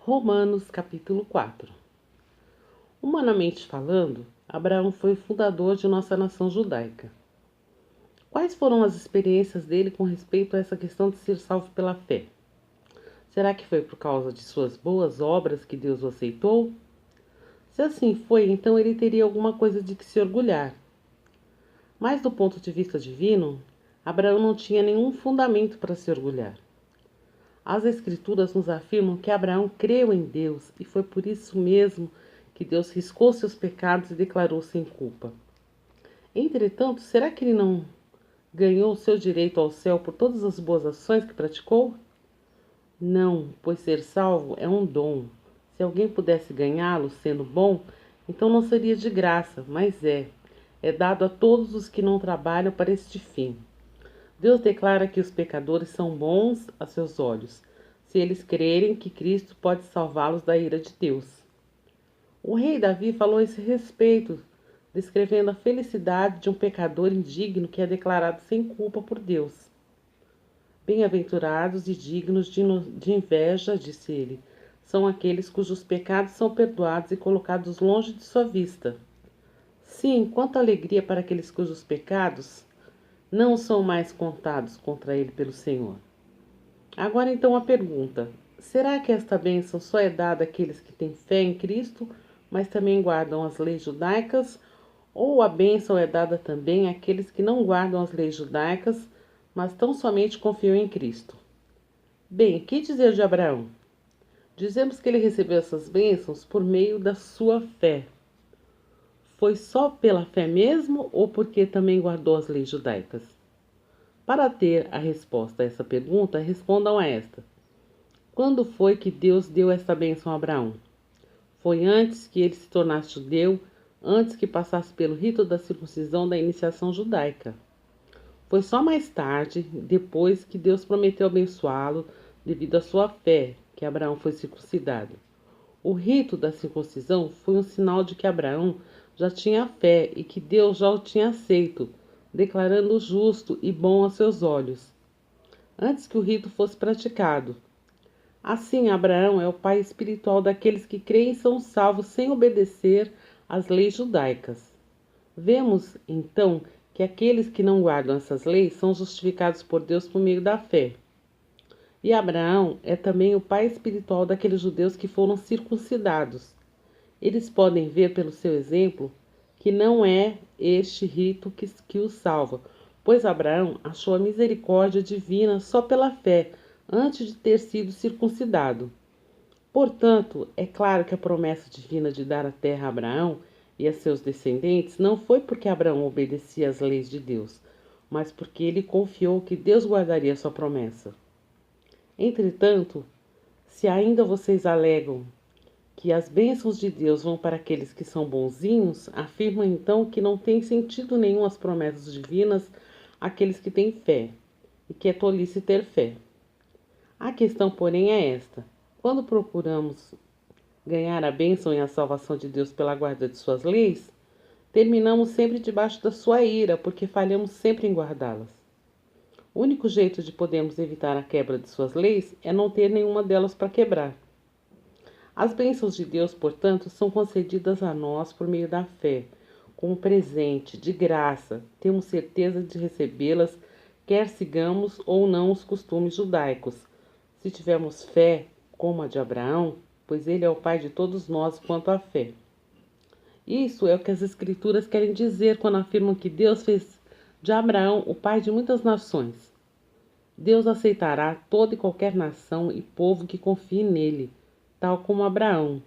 Romanos capítulo 4. Humanamente falando, Abraão foi o fundador de nossa nação judaica. Quais foram as experiências dele com respeito a essa questão de ser salvo pela fé? Será que foi por causa de suas boas obras que Deus o aceitou? Se assim foi, então ele teria alguma coisa de que se orgulhar. Mas do ponto de vista divino, Abraão não tinha nenhum fundamento para se orgulhar. As Escrituras nos afirmam que Abraão creu em Deus e foi por isso mesmo que Deus riscou seus pecados e declarou sem culpa. Entretanto, será que ele não ganhou seu direito ao céu por todas as boas ações que praticou? Não, pois ser salvo é um dom. Se alguém pudesse ganhá-lo sendo bom, então não seria de graça, mas é dado a todos os que não trabalham para este fim. Deus declara que os pecadores são bons a seus olhos, se eles crerem que Cristo pode salvá-los da ira de Deus. O rei Davi falou a esse respeito, descrevendo a felicidade de um pecador indigno que é declarado sem culpa por Deus. Bem-aventurados e dignos de inveja, disse ele, são aqueles cujos pecados são perdoados e colocados longe de sua vista. Sim, quanta alegria para aqueles cujos pecados não são mais contados contra ele pelo Senhor. Agora então a pergunta: será que esta bênção só é dada àqueles que têm fé em Cristo, mas também guardam as leis judaicas? Ou a bênção é dada também àqueles que não guardam as leis judaicas, mas tão somente confiam em Cristo? Bem, que dizer de Abraão? Dizemos que ele recebeu essas bênçãos por meio da sua fé. Foi só pela fé mesmo ou porque também guardou as leis judaicas? Para ter a resposta a essa pergunta, respondam a esta: quando foi que Deus deu esta bênção a Abraão? Foi antes que ele se tornasse judeu, antes que passasse pelo rito da circuncisão da iniciação judaica. Foi só mais tarde, depois que Deus prometeu abençoá-lo devido à sua fé, que Abraão foi circuncidado. O rito da circuncisão foi um sinal de que Abraão já tinha fé e que Deus já o tinha aceito, declarando-o justo e bom aos seus olhos, antes que o rito fosse praticado. Assim, Abraão é o pai espiritual daqueles que creem e são salvos sem obedecer às leis judaicas. Vemos, então, que aqueles que não guardam essas leis são justificados por Deus por meio da fé. E Abraão é também o pai espiritual daqueles judeus que foram circuncidados. Eles podem ver pelo seu exemplo que não é este rito que os salva, pois Abraão achou a misericórdia divina só pela fé, antes de ter sido circuncidado. Portanto, é claro que a promessa divina de dar a terra a Abraão e a seus descendentes não foi porque Abraão obedecia às leis de Deus, mas porque ele confiou que Deus guardaria sua promessa. Entretanto, se ainda vocês alegam que as bênçãos de Deus vão para aqueles que são bonzinhos, afirmam então que não tem sentido nenhum as promessas divinas àqueles que têm fé, e que é tolice ter fé. A questão, porém, é esta: quando procuramos ganhar a bênção e a salvação de Deus pela guarda de suas leis, terminamos sempre debaixo da sua ira, porque falhamos sempre em guardá-las. O único jeito de podermos evitar a quebra de suas leis é não ter nenhuma delas para quebrar. As bênçãos de Deus, portanto, são concedidas a nós por meio da fé, como presente, de graça. Temos certeza de recebê-las, quer sigamos ou não os costumes judaicos. Se tivermos fé, como a de Abraão, pois ele é o pai de todos nós quanto à fé. Isso é o que as Escrituras querem dizer quando afirmam que Deus fez de Abraão o pai de muitas nações. Deus aceitará toda e qualquer nação e povo que confie nele, tal como Abraão.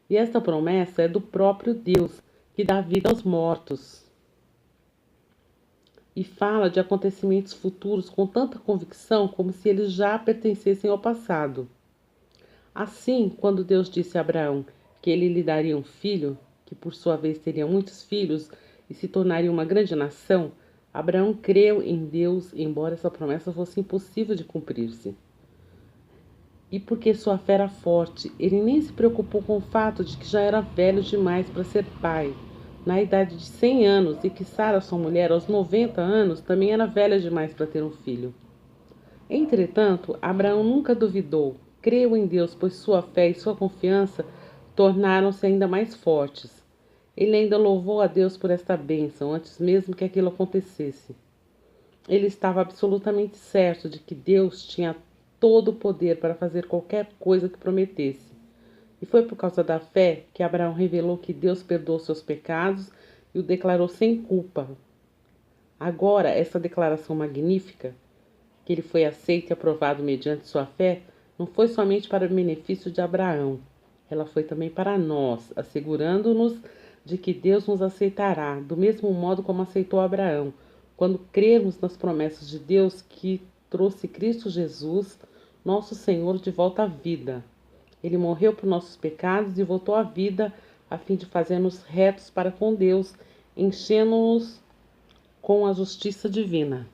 E esta promessa é do próprio Deus, que dá vida aos mortos. E fala de acontecimentos futuros com tanta convicção como se eles já pertencessem ao passado. Assim, quando Deus disse a Abraão que ele lhe daria um filho, que por sua vez teria muitos filhos e se tornaria uma grande nação, Abraão creu em Deus, embora essa promessa fosse impossível de cumprir-se. E porque sua fé era forte, ele nem se preocupou com o fato de que já era velho demais para ser pai, na idade de 100 anos, e que Sara, sua mulher, aos 90 anos, também era velha demais para ter um filho. Entretanto, Abraão nunca duvidou, creu em Deus, pois sua fé e sua confiança tornaram-se ainda mais fortes. Ele ainda louvou a Deus por esta bênção, antes mesmo que aquilo acontecesse. Ele estava absolutamente certo de que Deus tinha todo o poder para fazer qualquer coisa que prometesse. E foi por causa da fé que Abraão revelou que Deus perdoou seus pecados e o declarou sem culpa. Agora, essa declaração magnífica, que ele foi aceito e aprovado mediante sua fé, não foi somente para o benefício de Abraão, ela foi também para nós, assegurando-nos de que Deus nos aceitará, do mesmo modo como aceitou Abraão, quando crermos nas promessas de Deus que trouxe Cristo Jesus, nosso Senhor, de volta à vida. Ele morreu por nossos pecados e voltou à vida a fim de fazer-nos retos para com Deus, enchendo-nos com a justiça divina.